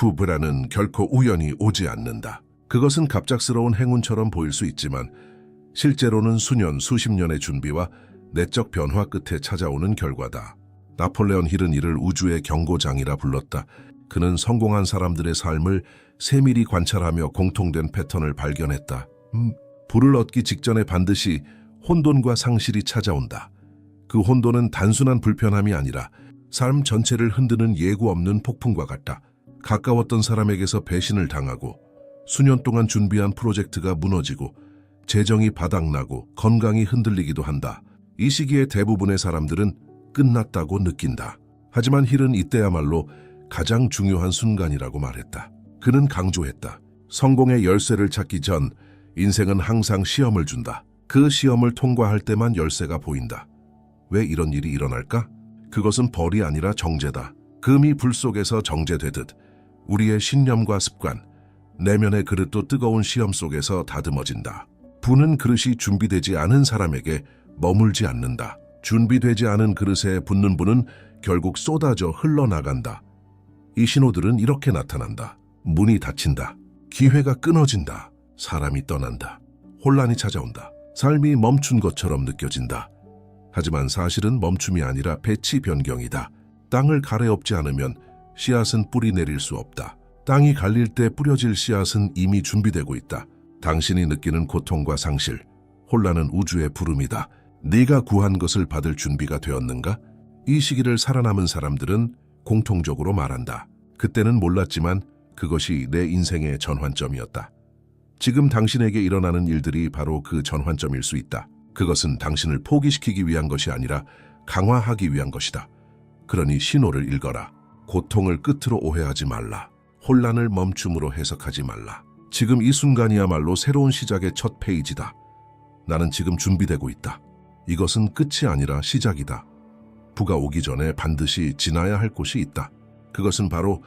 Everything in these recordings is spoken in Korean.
부부라는 결코 우연히 오지 않는다. 그것은 갑작스러운 행운처럼 보일 수 있지만 실제로는 수년, 수십 년의 준비와 내적 변화 끝에 찾아오는 결과다. 나폴레온 힐은 이를 우주의 경고장이라 불렀다. 그는 성공한 사람들의 삶을 세밀히 관찰하며 공통된 패턴을 발견했다. 부를 얻기 직전에 반드시 혼돈과 상실이 찾아온다. 그 혼돈은 단순한 불편함이 아니라 삶 전체를 흔드는 예고 없는 폭풍과 같다. 가까웠던 사람에게서 배신을 당하고 수년 동안 준비한 프로젝트가 무너지고 재정이 바닥나고 건강이 흔들리기도 한다. 이 시기에 대부분의 사람들은 끝났다고 느낀다. 하지만 힐은 이때야말로 가장 중요한 순간이라고 말했다. 그는 강조했다. 성공의 열쇠를 찾기 전 인생은 항상 시험을 준다. 그 시험을 통과할 때만 열쇠가 보인다. 왜 이런 일이 일어날까? 그것은 벌이 아니라 정제다. 금이 불 속에서 정제되듯 우리의 신념과 습관, 내면의 그릇도 뜨거운 시험 속에서 다듬어진다. 부는 그릇이 준비되지 않은 사람에게 머물지 않는다. 준비되지 않은 그릇에 붓는 부는 결국 쏟아져 흘러나간다. 이 신호들은 이렇게 나타난다. 문이 닫힌다. 기회가 끊어진다. 사람이 떠난다. 혼란이 찾아온다. 삶이 멈춘 것처럼 느껴진다. 하지만 사실은 멈춤이 아니라 배치 변경이다. 땅을 가래엎지 않으면 씨앗은 뿌리 내릴 수 없다. 땅이 갈릴 때 뿌려질 씨앗은 이미 준비되고 있다. 당신이 느끼는 고통과 상실, 혼란은 우주의 부름이다. 네가 구한 것을 받을 준비가 되었는가? 이 시기를 살아남은 사람들은 공통적으로 말한다. 그때는 몰랐지만 그것이 내 인생의 전환점이었다. 지금 당신에게 일어나는 일들이 바로 그 전환점일 수 있다. 그것은 당신을 포기시키기 위한 것이 아니라 강화하기 위한 것이다. 그러니 신호를 읽어라. 고통을 끝으로 오해하지 말라. 혼란을 멈춤으로 해석하지 말라. 지금 이 순간이야말로 새로운 시작의 첫 페이지다. 나는 지금 준비되고 있다. 이것은 끝이 아니라 시작이다. 부가 오기 전에 반드시 지나야 할 곳이 있다. 그것은 바로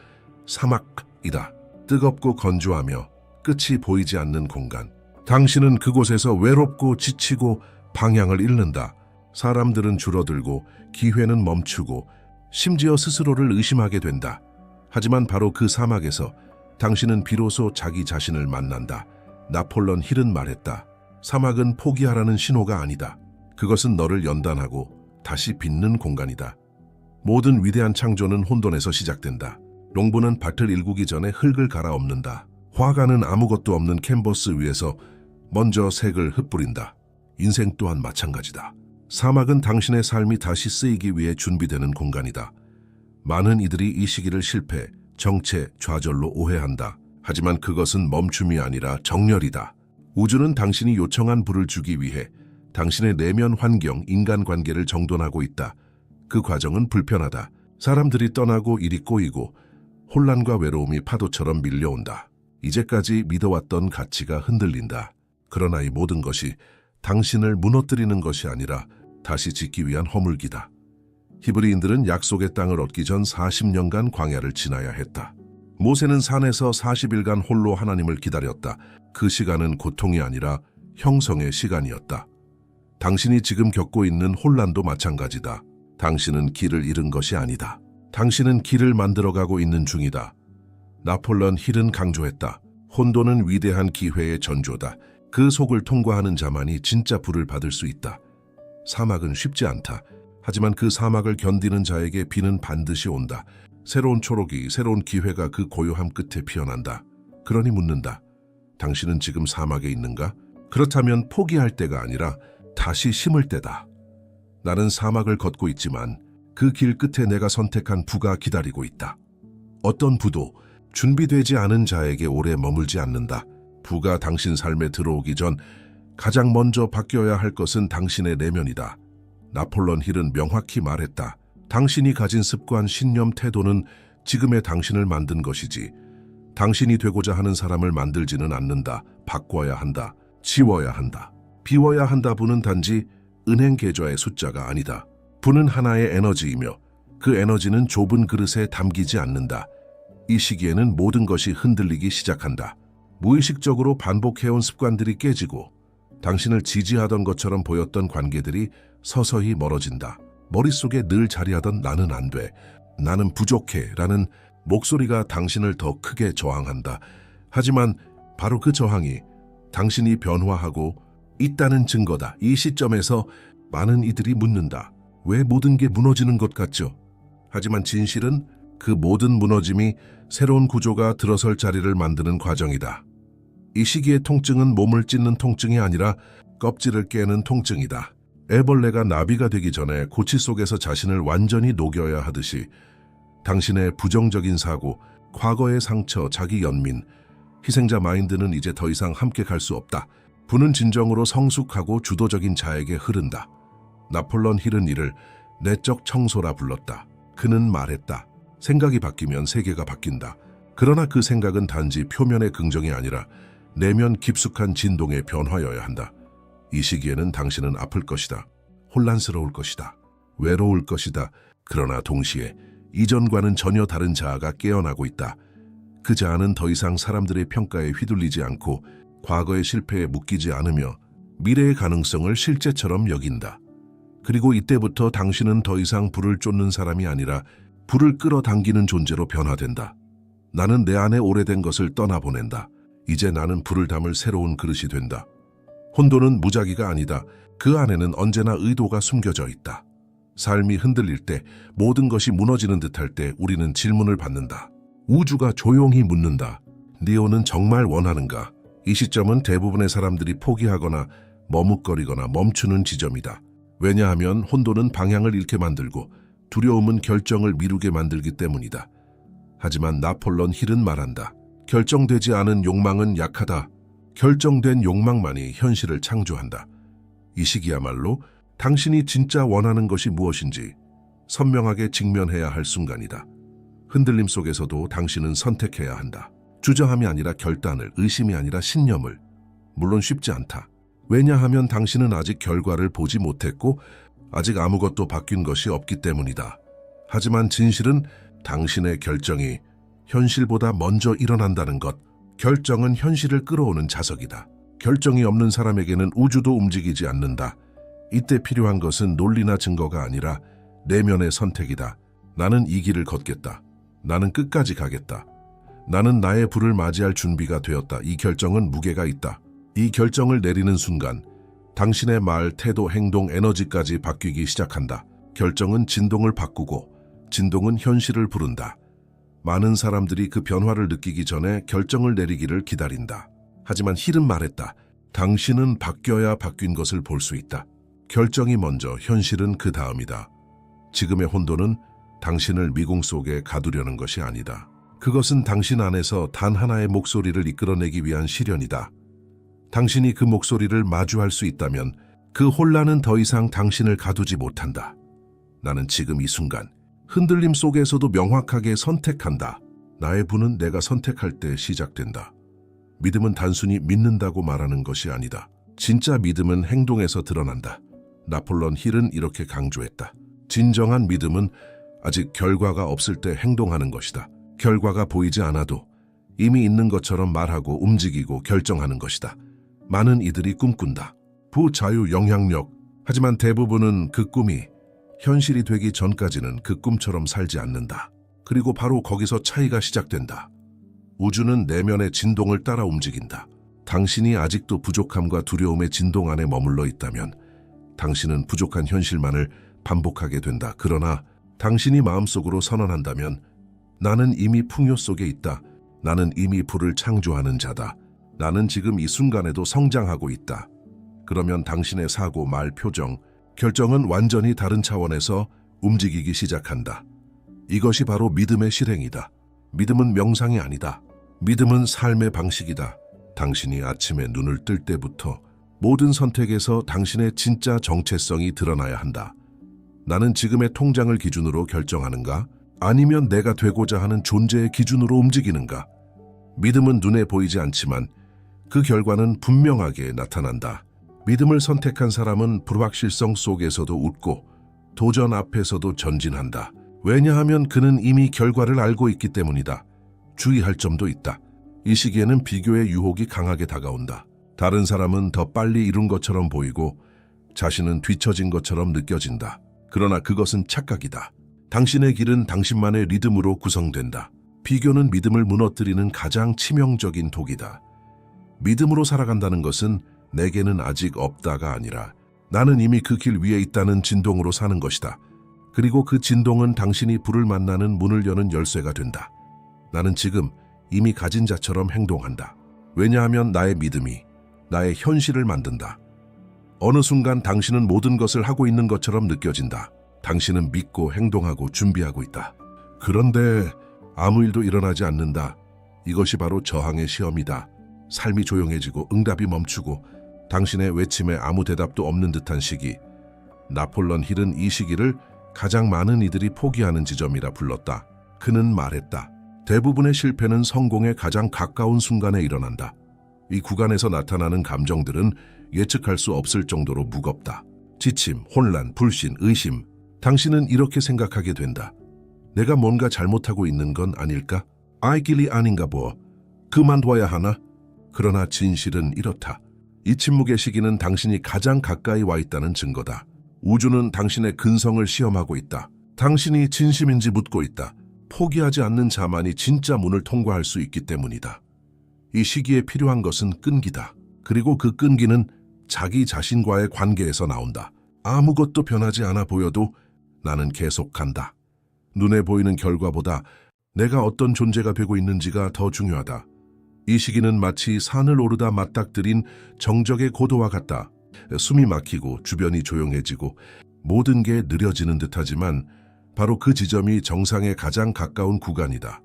사막이다. 뜨겁고 건조하며 끝이 보이지 않는 공간. 당신은 그곳에서 외롭고 지치고 방향을 잃는다. 사람들은 줄어들고 기회는 멈추고 심지어 스스로를 의심하게 된다. 하지만 바로 그 사막에서 당신은 비로소 자기 자신을 만난다. 나폴레온 힐은 말했다. 사막은 포기하라는 신호가 아니다. 그것은 너를 연단하고 다시 빚는 공간이다. 모든 위대한 창조는 혼돈에서 시작된다. 농부는 밭을 일구기 전에 흙을 갈아엎는다. 화가는 아무것도 없는 캔버스 위에서 먼저 색을 흩뿌린다. 인생 또한 마찬가지다. 사막은 당신의 삶이 다시 쓰이기 위해 준비되는 공간이다. 많은 이들이 이 시기를 실패, 정체, 좌절로 오해한다. 하지만 그것은 멈춤이 아니라 정렬이다. 우주는 당신이 요청한 부를 주기 위해 당신의 내면 환경, 인간관계를 정돈하고 있다. 그 과정은 불편하다. 사람들이 떠나고 일이 꼬이고 혼란과 외로움이 파도처럼 밀려온다. 이제까지 믿어왔던 가치가 흔들린다. 그러나 이 모든 것이 당신을 무너뜨리는 것이 아니라 다시 짓기 위한 허물기다. 히브리인들은 약속의 땅을 얻기 전 40년간 광야를 지나야 했다. 모세는 산에서 40일간 홀로 하나님을 기다렸다. 그 시간은 고통이 아니라 형성의 시간이었다. 당신이 지금 겪고 있는 혼란도 마찬가지다. 당신은 길을 잃은 것이 아니다. 당신은 길을 만들어가고 있는 중이다. 나폴레온 힐은 강조했다. 혼돈은 위대한 기회의 전조다. 그 속을 통과하는 자만이 진짜 부를 받을 수 있다. 사막은 쉽지 않다. 하지만 그 사막을 견디는 자에게 비는 반드시 온다. 새로운 초록이, 새로운 기회가 그 고요함 끝에 피어난다. 그러니 묻는다. 당신은 지금 사막에 있는가? 그렇다면 포기할 때가 아니라 다시 심을 때다. 나는 사막을 걷고 있지만 그 길 끝에 내가 선택한 부가 기다리고 있다. 어떤 부도 준비되지 않은 자에게 오래 머물지 않는다. 부가 당신 삶에 들어오기 전 가장 먼저 바뀌어야 할 것은 당신의 내면이다. 나폴레온 힐은 명확히 말했다. 당신이 가진 습관, 신념, 태도는 지금의 당신을 만든 것이지 당신이 되고자 하는 사람을 만들지는 않는다. 바꿔야 한다. 지워야 한다. 비워야 한다. 부는 단지 은행 계좌의 숫자가 아니다. 부는 하나의 에너지이며 그 에너지는 좁은 그릇에 담기지 않는다. 이 시기에는 모든 것이 흔들리기 시작한다. 무의식적으로 반복해온 습관들이 깨지고 당신을 지지하던 것처럼 보였던 관계들이 서서히 멀어진다. 머릿속에 늘 자리하던 나는 안 돼, 나는 부족해 라는 목소리가 당신을 더 크게 저항한다. 하지만 바로 그 저항이 당신이 변화하고 있다는 증거다. 이 시점에서 많은 이들이 묻는다. 왜 모든 게 무너지는 것 같죠? 하지만 진실은 그 모든 무너짐이 새로운 구조가 들어설 자리를 만드는 과정이다. 이 시기의 통증은 몸을 찢는 통증이 아니라 껍질을 깨는 통증이다. 애벌레가 나비가 되기 전에 고치 속에서 자신을 완전히 녹여야 하듯이 당신의 부정적인 사고, 과거의 상처, 자기 연민, 희생자 마인드는 이제 더 이상 함께 갈 수 없다. 부는 진정으로 성숙하고 주도적인 자에게 흐른다. 나폴론 힐은 이를 내적 청소라 불렀다. 그는 말했다. 생각이 바뀌면 세계가 바뀐다. 그러나 그 생각은 단지 표면의 긍정이 아니라 내면 깊숙한 진동의 변화여야 한다. 이 시기에는 당신은 아플 것이다. 혼란스러울 것이다. 외로울 것이다. 그러나 동시에 이전과는 전혀 다른 자아가 깨어나고 있다. 그 자아는 더 이상 사람들의 평가에 휘둘리지 않고 과거의 실패에 묶이지 않으며 미래의 가능성을 실제처럼 여긴다. 그리고 이때부터 당신은 더 이상 불을 쫓는 사람이 아니라 불을 끌어당기는 존재로 변화된다. 나는 내 안에 오래된 것을 떠나보낸다. 이제 나는 불을 담을 새로운 그릇이 된다. 혼돈은 무작위가 아니다. 그 안에는 언제나 의도가 숨겨져 있다. 삶이 흔들릴 때, 모든 것이 무너지는 듯할 때 우리는 질문을 받는다. 우주가 조용히 묻는다. 니오는 정말 원하는가? 이 시점은 대부분의 사람들이 포기하거나 머뭇거리거나 멈추는 지점이다. 왜냐하면 혼돈은 방향을 잃게 만들고 두려움은 결정을 미루게 만들기 때문이다. 하지만 나폴론 힐은 말한다. 결정되지 않은 욕망은 약하다. 결정된 욕망만이 현실을 창조한다. 이 시기야말로 당신이 진짜 원하는 것이 무엇인지 선명하게 직면해야 할 순간이다. 흔들림 속에서도 당신은 선택해야 한다. 주저함이 아니라 결단을, 의심이 아니라 신념을. 물론 쉽지 않다. 왜냐하면 당신은 아직 결과를 보지 못했고 아직 아무것도 바뀐 것이 없기 때문이다. 하지만 진실은 당신의 결정이 현실보다 먼저 일어난다는 것. 결정은 현실을 끌어오는 자석이다. 결정이 없는 사람에게는 우주도 움직이지 않는다. 이때 필요한 것은 논리나 증거가 아니라 내면의 선택이다. 나는 이 길을 걷겠다. 나는 끝까지 가겠다. 나는 나의 불을 맞이할 준비가 되었다. 이 결정은 무게가 있다. 이 결정을 내리는 순간 당신의 말, 태도, 행동, 에너지까지 바뀌기 시작한다. 결정은 진동을 바꾸고 진동은 현실을 부른다. 많은 사람들이 그 변화를 느끼기 전에 결정을 내리기를 기다린다. 하지만 힐은 말했다. 당신은 바뀌어야 바뀐 것을 볼 수 있다. 결정이 먼저, 현실은 그 다음이다. 지금의 혼돈은 당신을 미궁 속에 가두려는 것이 아니다. 그것은 당신 안에서 단 하나의 목소리를 이끌어내기 위한 시련이다. 당신이 그 목소리를 마주할 수 있다면 그 혼란은 더 이상 당신을 가두지 못한다. 나는 지금 이 순간 흔들림 속에서도 명확하게 선택한다. 나의 부는 내가 선택할 때 시작된다. 믿음은 단순히 믿는다고 말하는 것이 아니다. 진짜 믿음은 행동에서 드러난다. 나폴론 힐은 이렇게 강조했다. 진정한 믿음은 아직 결과가 없을 때 행동하는 것이다. 결과가 보이지 않아도 이미 있는 것처럼 말하고 움직이고 결정하는 것이다. 많은 이들이 꿈꾼다. 부자유, 영향력. 하지만 대부분은 그 꿈이 현실이 되기 전까지는 그 꿈처럼 살지 않는다. 그리고 바로 거기서 차이가 시작된다. 우주는 내면의 진동을 따라 움직인다. 당신이 아직도 부족함과 두려움의 진동 안에 머물러 있다면 당신은 부족한 현실만을 반복하게 된다. 그러나 당신이 마음속으로 선언한다면 나는 이미 풍요 속에 있다. 나는 이미 불을 창조하는 자다. 나는 지금 이 순간에도 성장하고 있다. 그러면 당신의 사고, 말, 표정, 결정은 완전히 다른 차원에서 움직이기 시작한다. 이것이 바로 믿음의 실행이다. 믿음은 명상이 아니다. 믿음은 삶의 방식이다. 당신이 아침에 눈을 뜰 때부터 모든 선택에서 당신의 진짜 정체성이 드러나야 한다. 나는 지금의 통장을 기준으로 결정하는가? 아니면 내가 되고자 하는 존재의 기준으로 움직이는가? 믿음은 눈에 보이지 않지만 그 결과는 분명하게 나타난다. 믿음을 선택한 사람은 불확실성 속에서도 웃고 도전 앞에서도 전진한다. 왜냐하면 그는 이미 결과를 알고 있기 때문이다. 주의할 점도 있다. 이 시기에는 비교의 유혹이 강하게 다가온다. 다른 사람은 더 빨리 이룬 것처럼 보이고 자신은 뒤처진 것처럼 느껴진다. 그러나 그것은 착각이다. 당신의 길은 당신만의 리듬으로 구성된다. 비교는 믿음을 무너뜨리는 가장 치명적인 독이다. 믿음으로 살아간다는 것은 내게는 아직 없다가 아니라 나는 이미 그 길 위에 있다는 진동으로 사는 것이다. 그리고 그 진동은 당신이 불을 만나는 문을 여는 열쇠가 된다. 나는 지금 이미 가진 자처럼 행동한다. 왜냐하면 나의 믿음이 나의 현실을 만든다. 어느 순간 당신은 모든 것을 하고 있는 것처럼 느껴진다. 당신은 믿고 행동하고 준비하고 있다. 그런데 아무 일도 일어나지 않는다. 이것이 바로 저항의 시험이다. 삶이 조용해지고 응답이 멈추고 당신의 외침에 아무 대답도 없는 듯한 시기. 나폴론 힐은 이 시기를 가장 많은 이들이 포기하는 지점이라 불렀다. 그는 말했다. 대부분의 실패는 성공에 가장 가까운 순간에 일어난다. 이 구간에서 나타나는 감정들은 예측할 수 없을 정도로 무겁다. 지침, 혼란, 불신, 의심. 당신은 이렇게 생각하게 된다. 내가 뭔가 잘못하고 있는 건 아닐까? 이 길이 아닌가 보. 그만둬야 하나? 그러나 진실은 이렇다. 이 침묵의 시기는 당신이 가장 가까이 와 있다는 증거다. 우주는 당신의 근성을 시험하고 있다. 당신이 진심인지 묻고 있다. 포기하지 않는 자만이 진짜 문을 통과할 수 있기 때문이다. 이 시기에 필요한 것은 끈기다. 그리고 그 끈기는 자기 자신과의 관계에서 나온다. 아무것도 변하지 않아 보여도 나는 계속 간다. 눈에 보이는 결과보다 내가 어떤 존재가 되고 있는지가 더 중요하다. 이 시기는 마치 산을 오르다 맞닥뜨린 정적의 고도와 같다. 숨이 막히고 주변이 조용해지고 모든 게 느려지는 듯하지만 바로 그 지점이 정상에 가장 가까운 구간이다.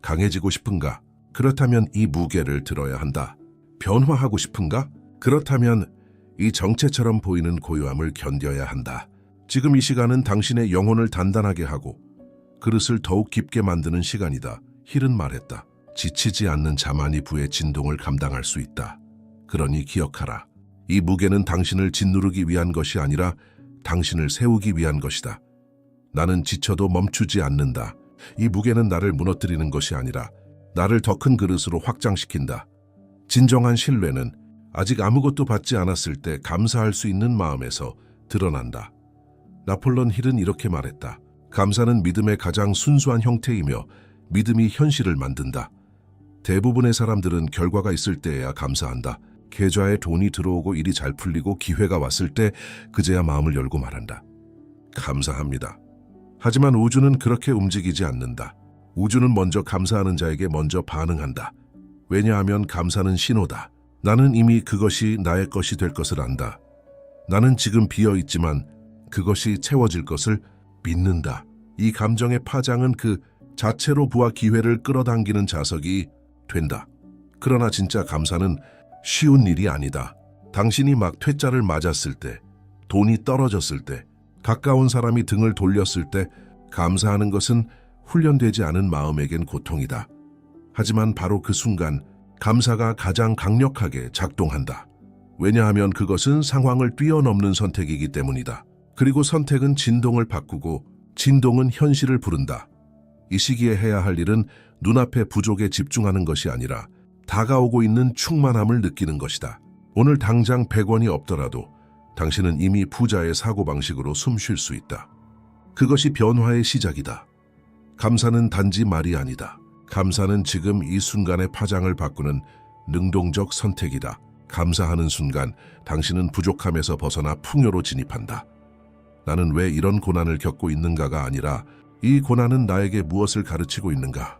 강해지고 싶은가? 그렇다면 이 무게를 들어야 한다. 변화하고 싶은가? 그렇다면 이 정체처럼 보이는 고요함을 견뎌야 한다. 지금 이 시간은 당신의 영혼을 단단하게 하고 그릇을 더욱 깊게 만드는 시간이다. 힐은 말했다. 지치지 않는 자만이 부의 진동을 감당할 수 있다. 그러니 기억하라. 이 무게는 당신을 짓누르기 위한 것이 아니라 당신을 세우기 위한 것이다. 나는 지쳐도 멈추지 않는다. 이 무게는 나를 무너뜨리는 것이 아니라 나를 더 큰 그릇으로 확장시킨다. 진정한 신뢰는 아직 아무것도 받지 않았을 때 감사할 수 있는 마음에서 드러난다. 나폴론 힐은 이렇게 말했다. 감사는 믿음의 가장 순수한 형태이며 믿음이 현실을 만든다. 대부분의 사람들은 결과가 있을 때에야 감사한다. 계좌에 돈이 들어오고 일이 잘 풀리고 기회가 왔을 때 그제야 마음을 열고 말한다. 감사합니다. 하지만 우주는 그렇게 움직이지 않는다. 우주는 먼저 감사하는 자에게 먼저 반응한다. 왜냐하면 감사는 신호다. 나는 이미 그것이 나의 것이 될 것을 안다. 나는 지금 비어있지만 그것이 채워질 것을 믿는다. 이 감정의 파장은 그 자체로 부와 기회를 끌어당기는 자석이 된다. 그러나 진짜 감사는 쉬운 일이 아니다. 당신이 막 퇴짜를 맞았을 때, 돈이 떨어졌을 때, 가까운 사람이 등을 돌렸을 때 감사하는 것은 훈련되지 않은 마음에겐 고통이다. 하지만 바로 그 순간 감사가 가장 강력하게 작동한다. 왜냐하면 그것은 상황을 뛰어넘는 선택이기 때문이다. 그리고 선택은 진동을 바꾸고 진동은 현실을 부른다. 이 시기에 해야 할 일은 눈앞의 부족에 집중하는 것이 아니라 다가오고 있는 충만함을 느끼는 것이다. 오늘 당장 100원이 없더라도 당신은 이미 부자의 사고방식으로 숨 쉴 수 있다. 그것이 변화의 시작이다. 감사는 단지 말이 아니다. 감사는 지금 이 순간의 파장을 바꾸는 능동적 선택이다. 감사하는 순간 당신은 부족함에서 벗어나 풍요로 진입한다. 나는 왜 이런 고난을 겪고 있는가가 아니라 이 고난은 나에게 무엇을 가르치고 있는가?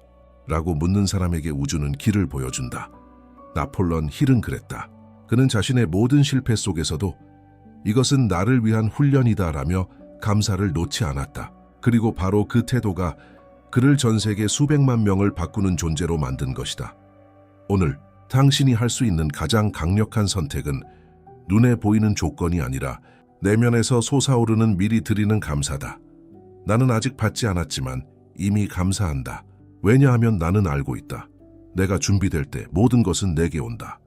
라고 묻는 사람에게 우주는 길을 보여준다. 나폴론 힐은 그랬다. 그는 자신의 모든 실패 속에서도 이것은 나를 위한 훈련이다 라며 감사를 놓지 않았다. 그리고 바로 그 태도가 그를 전 세계 수백만 명을 바꾸는 존재로 만든 것이다. 오늘 당신이 할 수 있는 가장 강력한 선택은 눈에 보이는 조건이 아니라 내면에서 솟아오르는 미리 드리는 감사다. 나는 아직 받지 않았지만 이미 감사한다. 왜냐하면 나는 알고 있다. 내가 준비될 때 모든 것은 내게 온다.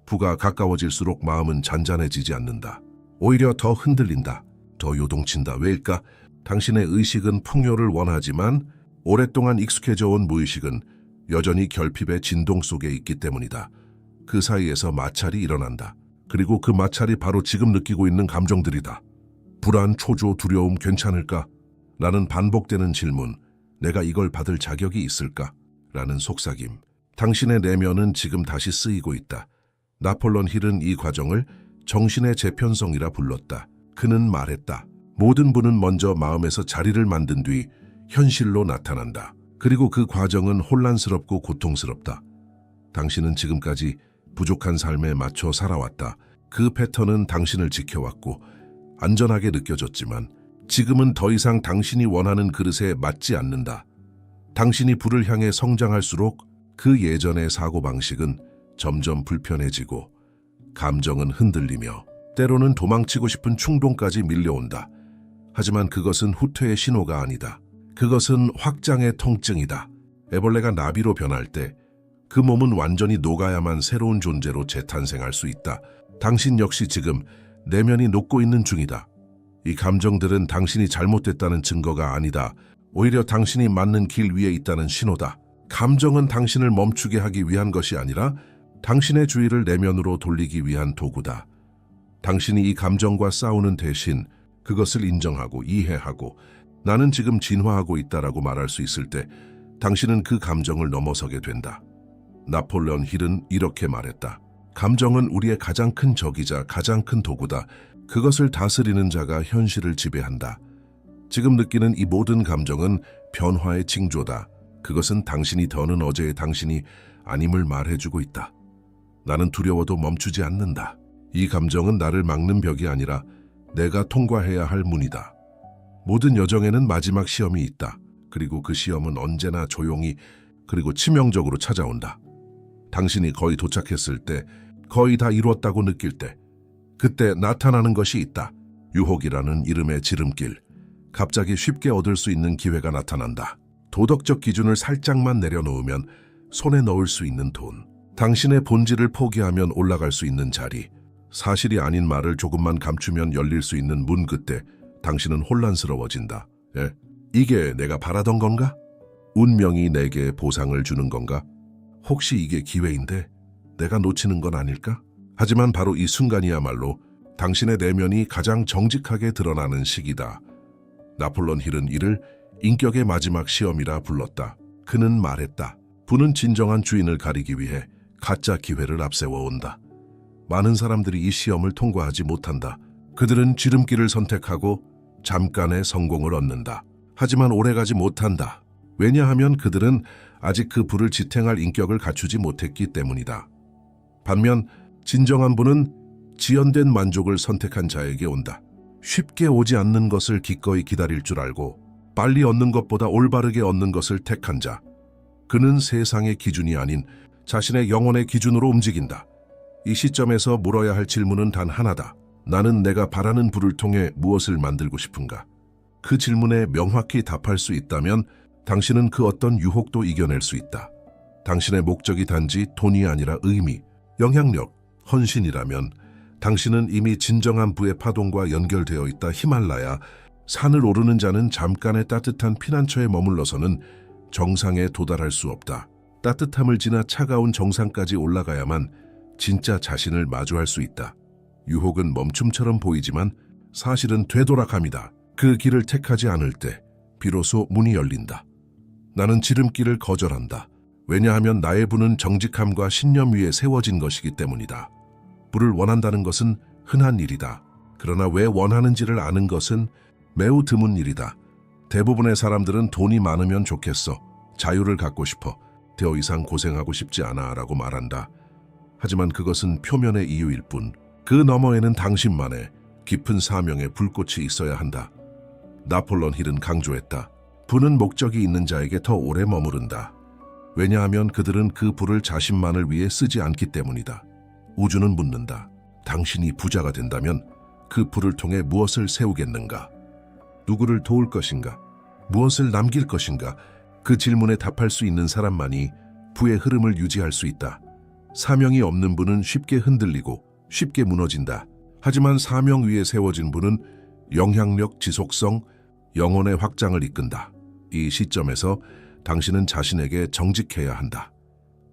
부가 가까워질수록 마음은 잔잔해지지 않는다. 오히려 더 흔들린다. 더 요동친다. 왜일까? 당신의 의식은 풍요를 원하지만 오랫동안 익숙해져 온 무의식은 여전히 결핍의 진동 속에 있기 때문이다. 그 사이에서 마찰이 일어난다. 그리고 그 마찰이 바로 지금 느끼고 있는 감정들이다. 불안, 초조, 두려움, 괜찮을까? 라는 반복되는 질문, 내가 이걸 받을 자격이 있을까? 라는 속삭임. 당신의 내면은 지금 다시 쓰이고 있다. 나폴론 힐은 이 과정을 정신의 재편성이라 불렀다. 그는 말했다. 모든 분은 먼저 마음에서 자리를 만든 뒤 현실로 나타난다. 그리고 그 과정은 혼란스럽고 고통스럽다. 당신은 지금까지 부족한 삶에 맞춰 살아왔다. 그 패턴은 당신을 지켜왔고 안전하게 느껴졌지만 지금은 더 이상 당신이 원하는 그릇에 맞지 않는다. 당신이 불을 향해 성장할수록 그 예전의 사고방식은 점점 불편해지고 감정은 흔들리며 때로는 도망치고 싶은 충동까지 밀려온다. 하지만 그것은 후퇴의 신호가 아니다. 그것은 확장의 통증이다. 애벌레가 나비로 변할 때 그 몸은 완전히 녹아야만 새로운 존재로 재탄생할 수 있다. 당신 역시 지금 내면이 녹고 있는 중이다. 이 감정들은 당신이 잘못됐다는 증거가 아니다. 오히려 당신이 맞는 길 위에 있다는 신호다. 감정은 당신을 멈추게 하기 위한 것이 아니라 당신의 주의를 내면으로 돌리기 위한 도구다. 당신이 이 감정과 싸우는 대신 그것을 인정하고 이해하고 나는 지금 진화하고 있다라고 말할 수 있을 때 당신은 그 감정을 넘어서게 된다. 나폴레온 힐은 이렇게 말했다. 감정은 우리의 가장 큰 적이자 가장 큰 도구다. 그것을 다스리는 자가 현실을 지배한다. 지금 느끼는 이 모든 감정은 변화의 징조다. 그것은 당신이 더는 어제의 당신이 아님을 말해주고 있다. 나는 두려워도 멈추지 않는다. 이 감정은 나를 막는 벽이 아니라 내가 통과해야 할 문이다. 모든 여정에는 마지막 시험이 있다. 그리고 그 시험은 언제나 조용히 그리고 치명적으로 찾아온다. 당신이 거의 도착했을 때, 거의 다 이루었다고 느낄 때, 그때 나타나는 것이 있다. 유혹이라는 이름의 지름길. 갑자기 쉽게 얻을 수 있는 기회가 나타난다. 도덕적 기준을 살짝만 내려놓으면 손에 넣을 수 있는 돈. 당신의 본질을 포기하면 올라갈 수 있는 자리. 사실이 아닌 말을 조금만 감추면 열릴 수 있는 문 끝에 당신은 혼란스러워진다. 이게 내가 바라던 건가? 운명이 내게 보상을 주는 건가? 혹시 이게 기회인데 내가 놓치는 건 아닐까? 하지만 바로 이 순간이야말로 당신의 내면이 가장 정직하게 드러나는 시기다. 나폴레온 힐은 이를 인격의 마지막 시험이라 불렀다. 그는 말했다. 부는 진정한 주인을 가리기 위해 가짜 기회를 앞세워온다. 많은 사람들이 이 시험을 통과하지 못한다. 그들은 지름길을 선택하고 잠깐의 성공을 얻는다. 하지만 오래가지 못한다. 왜냐하면 그들은 아직 그 부를 지탱할 인격을 갖추지 못했기 때문이다. 반면 진정한 부는 지연된 만족을 선택한 자에게 온다. 쉽게 오지 않는 것을 기꺼이 기다릴 줄 알고 빨리 얻는 것보다 올바르게 얻는 것을 택한 자. 그는 세상의 기준이 아닌 자신의 영혼의 기준으로 움직인다. 이 시점에서 물어야 할 질문은 단 하나다. 나는 내가 바라는 부를 통해 무엇을 만들고 싶은가? 그 질문에 명확히 답할 수 있다면 당신은 그 어떤 유혹도 이겨낼 수 있다. 당신의 목적이 단지 돈이 아니라 의미, 영향력, 헌신이라면 당신은 이미 진정한 부의 파동과 연결되어 있다. 히말라야, 산을 오르는 자는 잠깐의 따뜻한 피난처에 머물러서는 정상에 도달할 수 없다. 따뜻함을 지나 차가운 정상까지 올라가야만 진짜 자신을 마주할 수 있다. 유혹은 멈춤처럼 보이지만 사실은 되돌아갑니다. 그 길을 택하지 않을 때 비로소 문이 열린다. 나는 지름길을 거절한다. 왜냐하면 나의 부는 정직함과 신념 위에 세워진 것이기 때문이다. 부를 원한다는 것은 흔한 일이다. 그러나 왜 원하는지를 아는 것은 매우 드문 일이다. 대부분의 사람들은 돈이 많으면 좋겠어. 자유를 갖고 싶어. 더 이상 고생하고 싶지 않아 라고 말한다. 하지만 그것은 표면의 이유일 뿐. 그 너머에는 당신만의 깊은 사명의 불꽃이 있어야 한다. 나폴레온 힐은 강조했다. 부는 목적이 있는 자에게 더 오래 머무른다. 왜냐하면 그들은 그 부를 자신만을 위해 쓰지 않기 때문이다. 우주는 묻는다. 당신이 부자가 된다면 그 부를 통해 무엇을 세우겠는가? 누구를 도울 것인가? 무엇을 남길 것인가? 그 질문에 답할 수 있는 사람만이 부의 흐름을 유지할 수 있다. 사명이 없는 부는 쉽게 흔들리고 쉽게 무너진다. 하지만 사명 위에 세워진 부는 영향력, 지속성, 영혼의 확장을 이끈다. 이 시점에서 당신은 자신에게 정직해야 한다.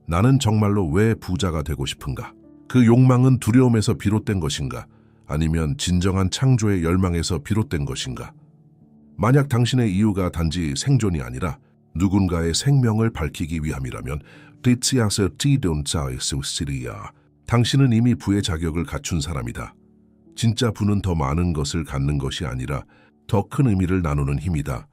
나는 정말로 왜 부자가 되고 싶은가? 그 욕망은 두려움에서 비롯된 것인가? 아니면 진정한 창조의 열망에서 비롯된 것인가? 만약 당신의 이유가 단지 생존이 아니라 누군가의 생명을 밝히기 위함이라면 리치아서 티돈자의 수시리아. 당신은 이미 부의 자격을 갖춘 사람이다. 진짜 부는 더 많은 것을 갖는 것이 아니라 더 큰 의미를 나누는 힘이다.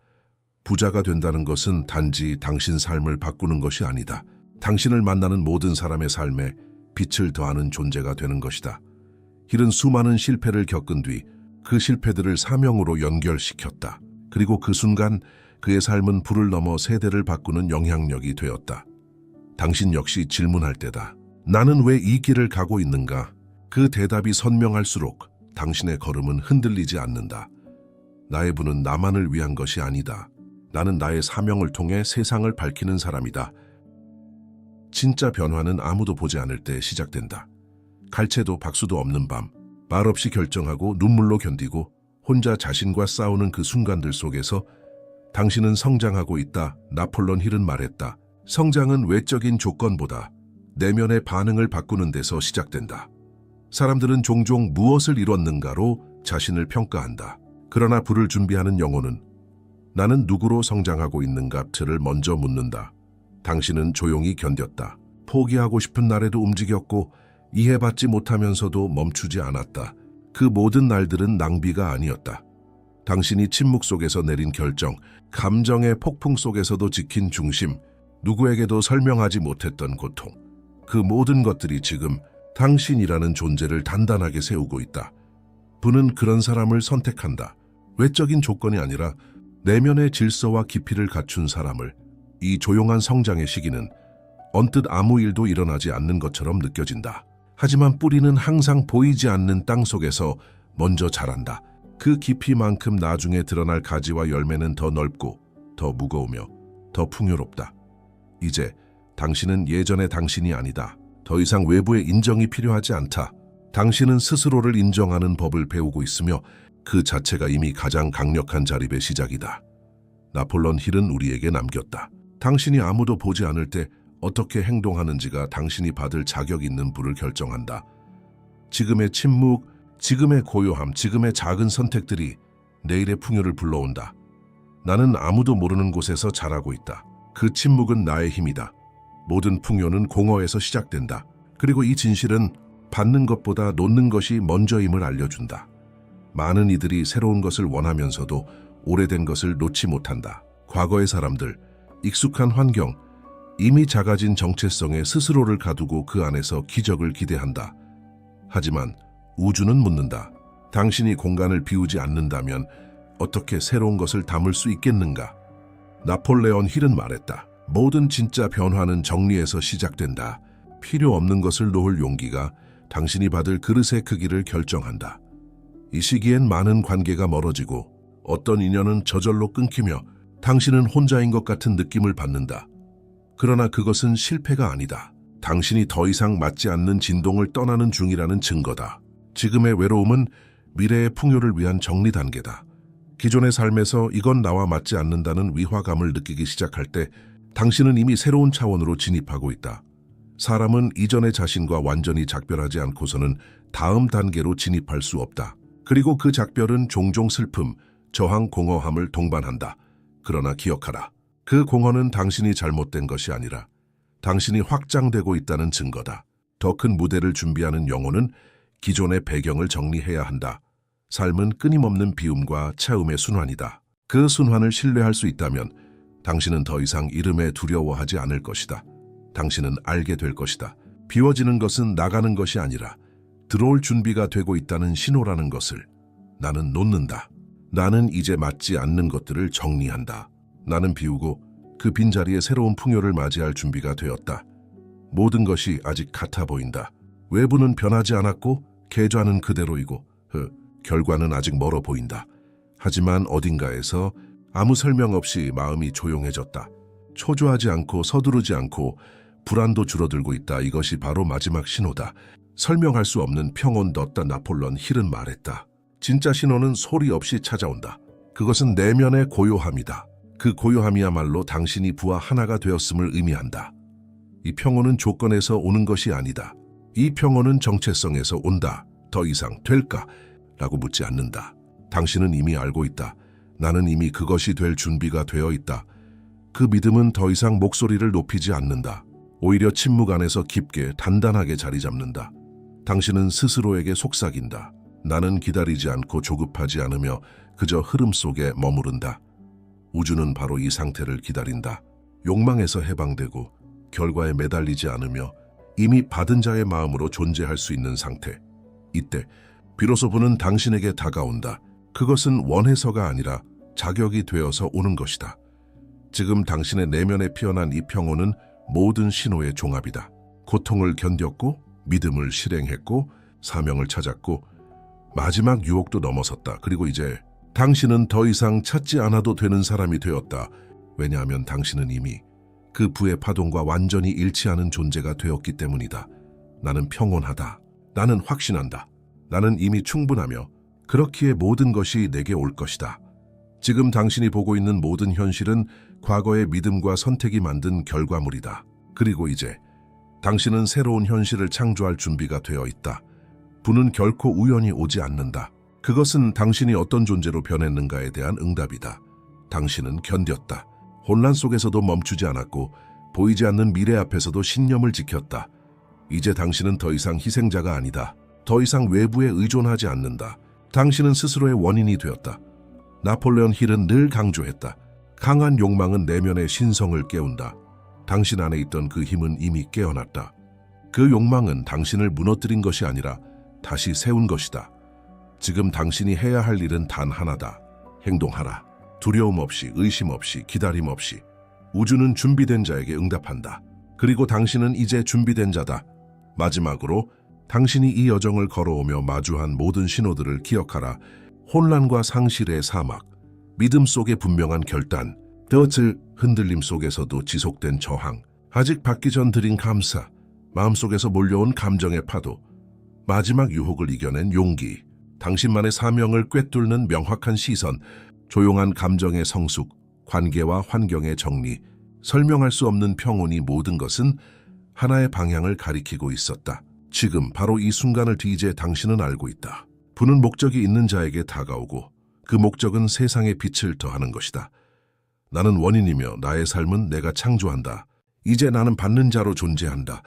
부자가 된다는 것은 단지 당신 삶을 바꾸는 것이 아니다. 당신을 만나는 모든 사람의 삶에 빛을 더하는 존재가 되는 것이다. 힐은 수많은 실패를 겪은 뒤 그 실패들을 사명으로 연결시켰다. 그리고 그 순간 그의 삶은 불을 넘어 세대를 바꾸는 영향력이 되었다. 당신 역시 질문할 때다. 나는 왜 이 길을 가고 있는가? 그 대답이 선명할수록 당신의 걸음은 흔들리지 않는다. 나의 부는 나만을 위한 것이 아니다. 나는 나의 사명을 통해 세상을 밝히는 사람이다. 진짜 변화는 아무도 보지 않을 때 시작된다. 갈채도 박수도 없는 밤, 말없이 결정하고 눈물로 견디고 혼자 자신과 싸우는 그 순간들 속에서 당신은 성장하고 있다. 나폴론 힐은 말했다. 성장은 외적인 조건보다 내면의 반응을 바꾸는 데서 시작된다. 사람들은 종종 무엇을 이뤘는가로 자신을 평가한다. 그러나 부를 준비하는 영혼은 나는 누구로 성장하고 있는가를 먼저 묻는다. 당신은 조용히 견뎠다. 포기하고 싶은 날에도 움직였고 이해받지 못하면서도 멈추지 않았다. 그 모든 날들은 낭비가 아니었다. 당신이 침묵 속에서 내린 결정, 감정의 폭풍 속에서도 지킨 중심, 누구에게도 설명하지 못했던 고통, 그 모든 것들이 지금 당신이라는 존재를 단단하게 세우고 있다. 부는 그런 사람을 선택한다. 외적인 조건이 아니라 내면의 질서와 깊이를 갖춘 사람을. 이 조용한 성장의 시기는 언뜻 아무 일도 일어나지 않는 것처럼 느껴진다. 하지만 뿌리는 항상 보이지 않는 땅 속에서 먼저 자란다. 그 깊이만큼 나중에 드러날 가지와 열매는 더 넓고 더 무거우며 더 풍요롭다. 이제 당신은 예전의 당신이 아니다. 더 이상 외부의 인정이 필요하지 않다. 당신은 스스로를 인정하는 법을 배우고 있으며 그 자체가 이미 가장 강력한 자립의 시작이다. 나폴론 힐은 우리에게 남겼다. 당신이 아무도 보지 않을 때 어떻게 행동하는지가 당신이 받을 자격 있는 부를 결정한다. 지금의 침묵, 지금의 고요함, 지금의 작은 선택들이 내일의 풍요를 불러온다. 나는 아무도 모르는 곳에서 자라고 있다. 그 침묵은 나의 힘이다. 모든 풍요는 공허에서 시작된다. 그리고 이 진실은 받는 것보다 놓는 것이 먼저임을 알려준다. 많은 이들이 새로운 것을 원하면서도 오래된 것을 놓지 못한다. 과거의 사람들, 익숙한 환경, 이미 작아진 정체성에 스스로를 가두고 그 안에서 기적을 기대한다. 하지만 우주는 묻는다. 당신이 공간을 비우지 않는다면 어떻게 새로운 것을 담을 수 있겠는가? 나폴레온 힐은 말했다. 모든 진짜 변화는 정리에서 시작된다. 필요 없는 것을 놓을 용기가 당신이 받을 그릇의 크기를 결정한다. 이 시기엔 많은 관계가 멀어지고 어떤 인연은 저절로 끊기며 당신은 혼자인 것 같은 느낌을 받는다. 그러나 그것은 실패가 아니다. 당신이 더 이상 맞지 않는 진동을 떠나는 중이라는 증거다. 지금의 외로움은 미래의 풍요를 위한 정리 단계다. 기존의 삶에서 이건 나와 맞지 않는다는 위화감을 느끼기 시작할 때 당신은 이미 새로운 차원으로 진입하고 있다. 사람은 이전의 자신과 완전히 작별하지 않고서는 다음 단계로 진입할 수 없다. 그리고 그 작별은 종종 슬픔, 저항, 공허함을 동반한다. 그러나 기억하라. 그 공허는 당신이 잘못된 것이 아니라 당신이 확장되고 있다는 증거다. 더 큰 무대를 준비하는 영혼은 기존의 배경을 정리해야 한다. 삶은 끊임없는 비움과 차움의 순환이다. 그 순환을 신뢰할 수 있다면 당신은 더 이상 이름에 두려워하지 않을 것이다. 당신은 알게 될 것이다. 비워지는 것은 나가는 것이 아니라 들어올 준비가 되고 있다는 신호라는 것을. 나는 놓는다. 나는 이제 맞지 않는 것들을 정리한다. 나는 비우고 그 빈자리에 새로운 풍요를 맞이할 준비가 되었다. 모든 것이 아직 같아 보인다. 외부는 변하지 않았고 계좌는 그대로이고 결과는 아직 멀어 보인다. 하지만 어딘가에서 아무 설명 없이 마음이 조용해졌다. 초조하지 않고 서두르지 않고 불안도 줄어들고 있다. 이것이 바로 마지막 신호다. 설명할 수 없는 평온 넣었다. 나폴론 힐은 말했다. 진짜 신호는 소리 없이 찾아온다. 그것은 내면의 고요함이다. 그 고요함이야말로 당신이 부와 하나가 되었음을 의미한다. 이 평온은 조건에서 오는 것이 아니다. 이 평온은 정체성에서 온다. 더 이상 될까? 라고 묻지 않는다. 당신은 이미 알고 있다. 나는 이미 그것이 될 준비가 되어 있다. 그 믿음은 더 이상 목소리를 높이지 않는다. 오히려 침묵 안에서 깊게 단단하게 자리 잡는다. 당신은 스스로에게 속삭인다. 나는 기다리지 않고 조급하지 않으며 그저 흐름 속에 머무른다. 우주는 바로 이 상태를 기다린다. 욕망에서 해방되고 결과에 매달리지 않으며 이미 받은 자의 마음으로 존재할 수 있는 상태. 이때 비로소 부는 당신에게 다가온다. 그것은 원해서가 아니라 자격이 되어서 오는 것이다. 지금 당신의 내면에 피어난 이 평온은 모든 신호의 종합이다. 고통을 견뎠고 믿음을 실행했고 사명을 찾았고 마지막 유혹도 넘어섰다. 그리고 이제 당신은 더 이상 찾지 않아도 되는 사람이 되었다. 왜냐하면 당신은 이미 그 부의 파동과 완전히 일치하는 존재가 되었기 때문이다. 나는 평온하다. 나는 확신한다. 나는 이미 충분하며 그렇기에 모든 것이 내게 올 것이다. 지금 당신이 보고 있는 모든 현실은 과거의 믿음과 선택이 만든 결과물이다. 그리고 이제 당신은 새로운 현실을 창조할 준비가 되어 있다. 부는 결코 우연히 오지 않는다. 그것은 당신이 어떤 존재로 변했는가에 대한 응답이다. 당신은 견뎠다. 혼란 속에서도 멈추지 않았고 보이지 않는 미래 앞에서도 신념을 지켰다. 이제 당신은 더 이상 희생자가 아니다. 더 이상 외부에 의존하지 않는다. 당신은 스스로의 원인이 되었다. 나폴레온 힐은 늘 강조했다. 강한 욕망은 내면의 신성을 깨운다. 당신 안에 있던 그 힘은 이미 깨어났다. 그 욕망은 당신을 무너뜨린 것이 아니라 다시 세운 것이다. 지금 당신이 해야 할 일은 단 하나다. 행동하라. 두려움 없이, 의심 없이, 기다림 없이. 우주는 준비된 자에게 응답한다. 그리고 당신은 이제 준비된 자다. 마지막으로 당신이 이 여정을 걸어오며 마주한 모든 신호들을 기억하라. 혼란과 상실의 사막, 믿음 속의 분명한 결단, 더즈 흔들림 속에서도 지속된 저항, 아직 받기 전 드린 감사, 마음속에서 몰려온 감정의 파도, 마지막 유혹을 이겨낸 용기, 당신만의 사명을 꿰뚫는 명확한 시선, 조용한 감정의 성숙, 관계와 환경의 정리, 설명할 수 없는 평온이 모든 것은 하나의 방향을 가리키고 있었다. 지금 바로 이 순간을 이제 당신은 알고 있다. 부는 목적이 있는 자에게 다가오고 그 목적은 세상의 빛을 더하는 것이다. 나는 원인이며 나의 삶은 내가 창조한다. 이제 나는 받는 자로 존재한다.